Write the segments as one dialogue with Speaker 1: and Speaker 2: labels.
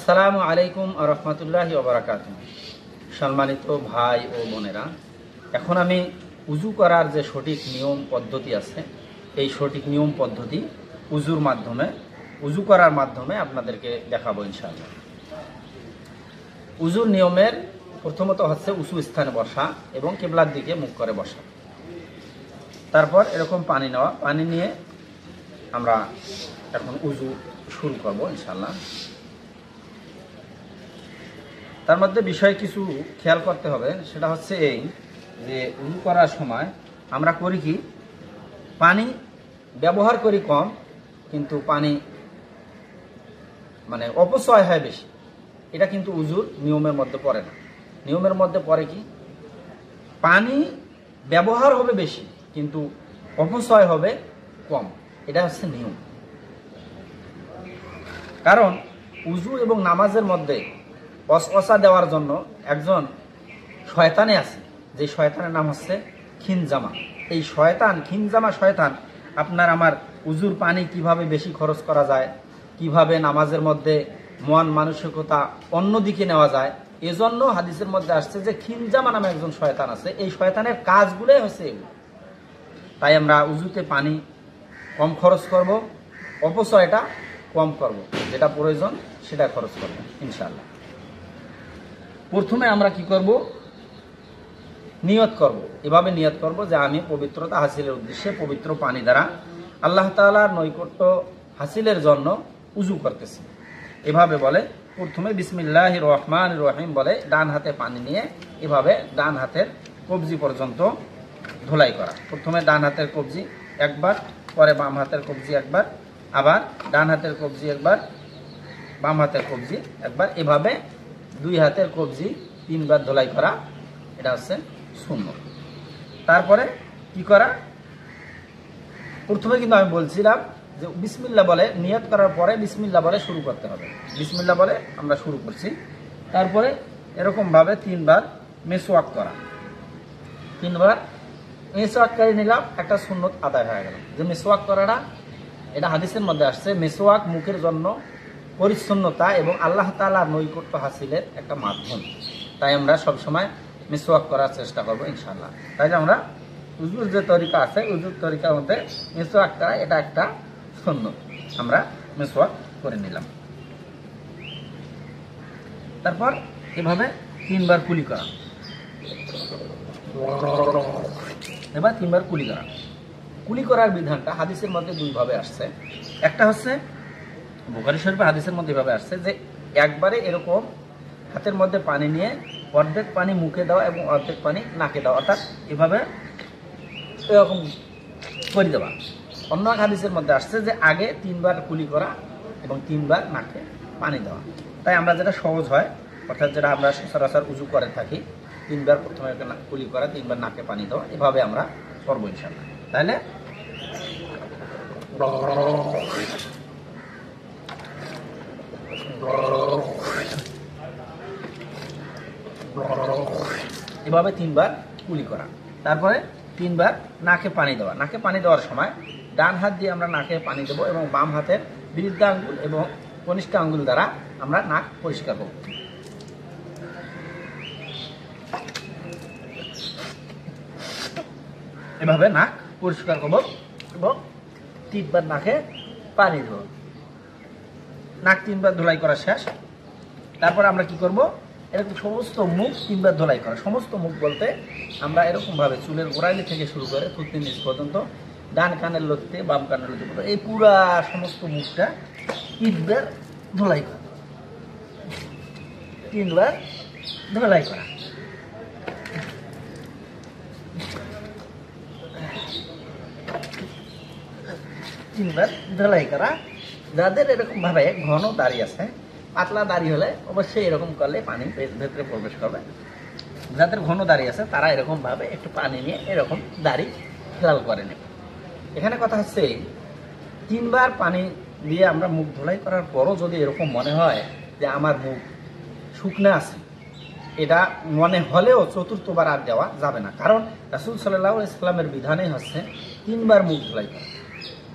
Speaker 1: আসসালামু আলাইকুম ওয়া রাহমাতুল্লাহি ওয়া বারাকাতুহু। সম্মানিত ভাই ও বোনেরা, এখন আমি উযু করার যে সঠিক নিয়ম পদ্ধতি আছে, এই সঠিক নিয়ম পদ্ধতি উযু করার মাধ্যমে আপনাদেরকে দেখাবো ইনশাআল্লাহ। উযুর নিয়মের প্রথমত হচ্ছে উঁচু স্থানে বসা এবং কিবলার দিকে মুখ করে বসা। তারপর এরকম পানি নেওয়া, পানি নিয়ে আমরা এখন উযু শুরু করব ইনশাআল্লাহ। তার মধ্যে বিষয় কিছু খেয়াল করতে হবে, সেটা হচ্ছে এই যে উযু করার সময় আমরা করি কি, পানি ব্যবহার করি কম, কিন্তু পানি মানে অপচয় হয় বেশি। এটা কিন্তু উযুর নিয়মের মধ্যে পড়ে না। নিয়মের মধ্যে পড়ে কি, পানি ব্যবহার হবে বেশি কিন্তু অপচয় হবে কম। এটা হচ্ছে নিয়ম। কারণ উযু এবং নামাজের মধ্যে ওয়াসওয়াসা দেওয়ার জন্য একজন শয়তানে আছে, যে শয়তানের নাম হচ্ছে খিনজামা। এই শয়তান, খিনজামা শয়তান আপনার আমার উযুর পানি কিভাবে বেশি খরচ করা যায়, কিভাবে নামাজের মধ্যে মন মানসিকতা অন্যদিকে নেওয়া যায়, এজন্য হাদিসের মধ্যে আসছে যে খিনজামা নামে একজন শয়তান আছে। এই শয়তানের কাজগুলোই হচ্ছে এগুলো। তাই আমরা উযুতে পানি কম খরচ করব, অপচয়টা কম করব, যেটা প্রয়োজন সেটা খরচ করব ইনশাআল্লাহ। প্রথমে আমরা কি করব, নিয়ত করব। এভাবে নিয়ত করব যে আমি পবিত্রতা হাসিলের উদ্দেশ্যে পবিত্র পানি দ্বারা আল্লাহ তাআলার নৈকট্য হাসিলের জন্য উযু করতেছি। এভাবে বলে প্রথমে বিসমিল্লাহির রহমানির রহিম বলে ডান হাতে পানি নিয়ে এভাবে ডান হাতের কবজি পর্যন্ত ধোলাই করা। প্রথমে ডান হাতের কবজি একবার, পরে বাম হাতের কবজি একবার, আবার ডান হাতের কবজি একবার, বাম হাতের কবজি একবার, এভাবে দুই হাতের কবজি 3 বার ধোলাই করা। এটা হচ্ছে সুন্নাত। তারপরে কি করা, প্রথমে কিন্তু আমি বলছিলাম যে বিসমিল্লাহ বলে নিয়ত করার পরে বিসমিল্লাহ বলে শুরু করতে হবে। বিসমিল্লাহ বলে আমরা শুরু করছি। তারপরে এরকম ভাবে 3 বার মেসওয়াক করা। 3 বার মেসওয়াক করে নিলাম, একটা সুন্নত আদায় হয়ে গেল। যে মেসওয়াক করাটা, এটা হাদিসের মধ্যে আসছে, মেসওয়াক মুখের জন্য পরিচ্ছন্নতা এবং আল্লাহ তাআলার নৈকট্য হাসিলের একটা মাধ্যম। তাই আমরা সবসময় মেসওয়াক করার চেষ্টা করবো ইনশাআল্লাহ। তাই আমরা উযুর যে তরিকা আছে, উযুর তরিকার মধ্যে মেসওয়াক করা এটা একটা সুন্নত। আমরা মেসওয়াক করে নিলাম। তারপর এভাবে 3 বার কুলি করা। এবার 3 বার কুলি করা। কুলি করার বিধানটা হাদিসের মধ্যে 2 ভাবে আসছে। একটা হচ্ছে বুখারী শরীফের হাদিসের মধ্যে এভাবে আসছে যে একবারে এরকম হাতের মধ্যে পানি নিয়ে অর্ধেক পানি মুখে দেওয়া এবং অর্ধেক পানি নাকে দেওয়া, অর্থাৎ এভাবে এরকম করে দেওয়া। অন্য এক হাদিসের মধ্যে আসছে যে আগে 3 বার কুলি করা এবং 3 বার নাকে পানি দেওয়া। তাই আমরা যেটা সহজ হয়, অর্থাৎ যেটা আমরা সচরাচর উযু করে থাকি, 3 বার প্রথমে কুলি করা, 3 বার নাকে পানি দেওয়া, এভাবে আমরা করবো ইনশাআল্লাহ। তাহলে এভাবে 3 বার কুলি করা। তারপরে 3 বার নাকে পানি দেওয়া। নাকে পানি দেওয়ার সময় ডান হাত দিয়ে আমরা নাকে পানি দেবো এবং বাম হাতের বৃদ্ধ আঙ্গুল এবং কনিষ্ঠ আঙ্গুল দ্বারা আমরা নাক পরিষ্কার করব। এভাবে নাক পরিষ্কার করব এবং 3 বার নাকে পানি দেব। নাক 3 বার ধোলাই করা শেষ। তারপর আমরা কি করব, এরকম সমস্ত মুখ 3 বার ধোলাই করা। সমস্ত মুখ বলতে আমরা এরকম ভাবে চুলের গোড়ালি থেকে শুরু করে থুতনির নিচ পর্যন্ত, ডান কানের লতিতে বাম কানের লতি পর্যন্ত, এই পুরা সমস্ত মুখটা 3 বার ধোলাই করা। 3 বার ধোলাই করা। তিনবার ধোলাই করা। যাদের এরকম ভাবে ঘন দাড়ি আছে, পাতলা দাড়ি হলে অবশ্যই এরকম করলে পানি ভেতরে প্রবেশ করবে। যাদের ঘন দাড়ি আছে তারা এরকম ভাবে একটু পানি নিয়ে এরকম দাড়ি লাল করে নেবে। এখানে কথা হচ্ছে 3 বার পানি দিয়ে আমরা মুখ ধোলাই করার পরও যদি এরকম মনে হয় যে আমার মুখ শুকনা আছে, এটা মনে হলেও 4র্থ বার আর দেওয়া যাবে না। কারণ রাসূল সাল্লাল্লাহু আলাইহি ওয়াসাল্লামের বিধানে হচ্ছে 3 বার মুখ ধোলাই করা।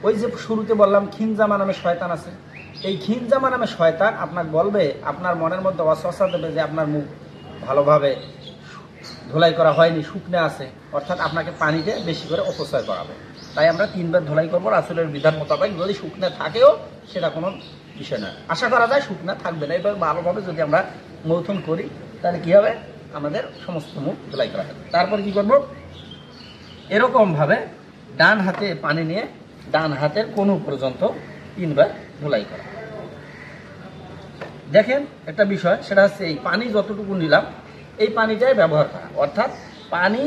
Speaker 1: ওই যে শুরুতে বললাম খিনজামা নামে শয়তান আছে, এই খিনজামা নামে শয়তান আপনাকে বলবে, আপনার মনের মধ্যে ওয়াসওয়াসা দেবে যে আপনার মুখ ভালোভাবে ধোলাই করা হয়নি, শুকনো আছে, অর্থাৎ আপনাকে পানিতে বেশি করে অপচয় করাবে। তাই আমরা 3 বার ধোলাই করবো রাসূলের বিধান মোতাবেক। যদি শুকনো থাকেও সেটা কোনো বিষয় না, আশা করা যায় শুকনো থাকবে না। এবার ভালোভাবে যদি আমরা মৌথন করি তাহলে কি হবে, আমাদের সমস্ত মুখ ধোলাই করা হবে। তারপর কি করব, এরকমভাবে ডান হাতে পানি নিয়ে ডান হাতের কোণু পর্যন্ত 3 বার ধোলাই করা। দেখেন একটা বিষয়, সেটা হচ্ছে এই পানি যতটুকু নিলাম এই পানিটাই ব্যবহার করা, অর্থাৎ পানি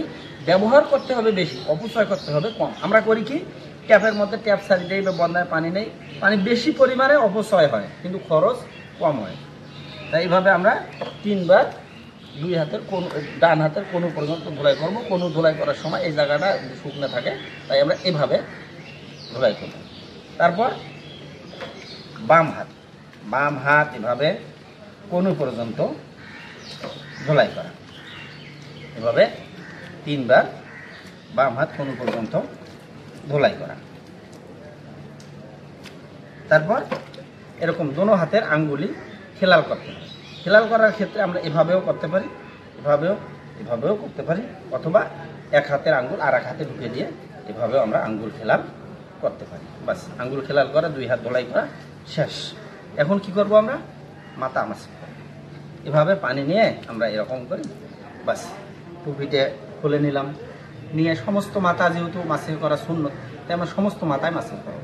Speaker 1: ব্যবহার করতে হবে বেশি, অপচয় করতে হবে কম। আমরা করি কি, ট্যাপের মধ্যে ট্যাপ সারি দেই বা বন্যায় পানি নেই, পানি বেশি পরিমাণে অপচয় হয় কিন্তু খরচ কম হয়। তাই এইভাবে আমরা 3 বার ডান হাতের কোণু পর্যন্ত ধোলাই করবো। কোণু ধোলাই করার সময় এই জায়গাটা শুকনো থাকে, তাই আমরা এভাবে ধোলাই করব। তারপর বাম হাত এভাবে কোণু পর্যন্ত ধোলাই করা, এভাবে 3 বার বাম হাত কোণু পর্যন্ত ধোলাই করা। তারপর এরকম দোনো হাতের আঙ্গুলি খেলাল করতে হবে। খেলাল করার ক্ষেত্রে আমরা এভাবেও করতে পারি, এভাবেও করতে পারি, অথবা এক হাতের আঙ্গুল আর এক হাতে ঢুকে দিয়ে এভাবেও আমরা আঙ্গুল খেলাল করতে পারি। বাস, আঙ্গুল খেলাল করা, 2 হাত ধোলাই করা শেষ। এখন কি করব, আমরা মাথা মাসি করব। এভাবে পানি নিয়ে আমরা এরকম করি, বাস টুপিতে খুলে নিলাম, নিয়ে সমস্ত মাথা, যেহেতু মাসি করা সুন্নত তাই আমরা সমস্ত মাথায় মাসি করব।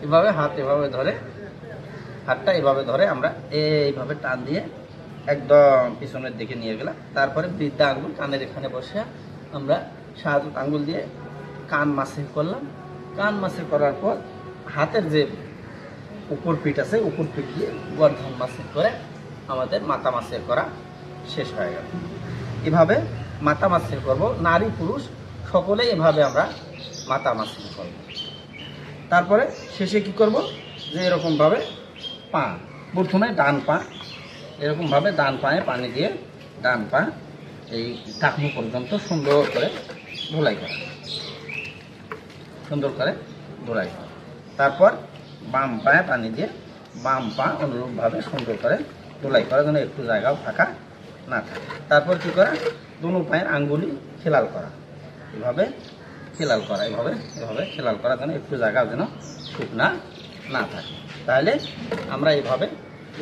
Speaker 1: এভাবে হাত এভাবে ধরে, হাতটা এভাবে ধরে আমরা এইভাবে টান দিয়ে একদম পিছনের দিকে নিয়ে গেলাম। তারপরে বৃদ্ধা আঙ্গুল কানের এখানে বসে আমরা শাহাদত আঙ্গুল দিয়ে কান মাসি করলাম। কান মাসি করার পর হাতের যে উপর পিঠ আছে, উপর পিঠ দিয়ে গর্দন মাসি করে আমাদের মাথা মাসি করা শেষ হয়ে গেল। এভাবে মাথা মাসি করব, নারী পুরুষ সকলে এভাবে আমরা মাথা মাসি করব। তারপরে শেষে কি করব, যে এরকমভাবে পা, প্রথমে ডান পা এরকমভাবে ডান পায়ে পানি দিয়ে ডান পা এই টাকনু পর্যন্ত সুন্দর করে ধোলাই করা, তারপর বাম পায়ে পানি দিয়ে বাম পা অনুরূপভাবে সুন্দর করে ধোলাই করা, যেন একটু জায়গাও ফাঁকা না থাকে। তারপর কি করা, দোনো পায়ের আঙ্গুলি খেলাল করা, এভাবে খেলাল করা, এভাবে খেলাল করা, যেন একটু জায়গা যেন শুকনা না থাকে। তাহলে আমরা এভাবে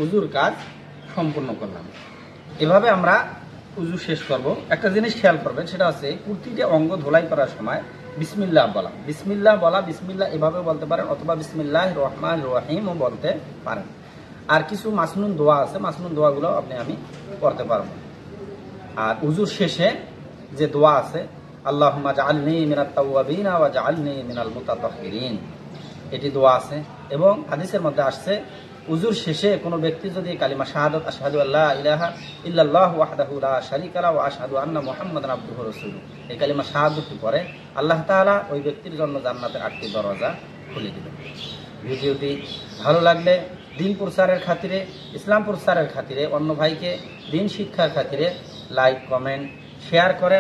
Speaker 1: উজুর কাজ সম্পূর্ণ করলাম। এভাবে আমরা উজু শেষ করব। একটা জিনিস খেয়াল করবেন, সেটা হচ্ছে প্রতিটা অঙ্গ ধোলাই করার সময় বিসমিল্লাহ বলা, বিসমিল্লাহ এভাবে বলতে পারেন, অথবা বিসমিল্লাহির রহমানির রহিমও বলতে পারেন। আর কিছু মাসনুন দোয়া আছে, মাসনুন দোয়াগুলো আমি করতে পারবো। আর উজুর শেষে যে দোয়া আছে, আল্লাহুম্মা জাআলনি মিনাত তাওয়াবিনা ওয়া জাআলনি মিনাল মুতাতাহহিরিন, এটি দোয়া আছে। এবং হাদিসের মধ্যে আসছে, উজুর শেষে কোনো ব্যক্তি যদি কালিমা শাহাদাত আশহাদু আল্লা ইলাহা ইল্লাল্লাহু ওয়াহদাহু লা শারীকা লাহু ওয়া আশহাদু আন্না মুহাম্মাদান আবদুহু ওয়া রাসূলুহু, এই কালিমা শাহাদাতটি পড়ে আল্লাহ তাআলা ওই ব্যক্তির জন্য জান্নাতের 8টি দরজা খুলে দিবেন। ভিডিওটি ভালো লাগলে দিন প্রচারের খাতিরে, ইসলাম প্রচারের খাতিরে, অন্য ভাইকে দিন শিক্ষার খাতিরে লাইক, কমেন্ট, শেয়ার করে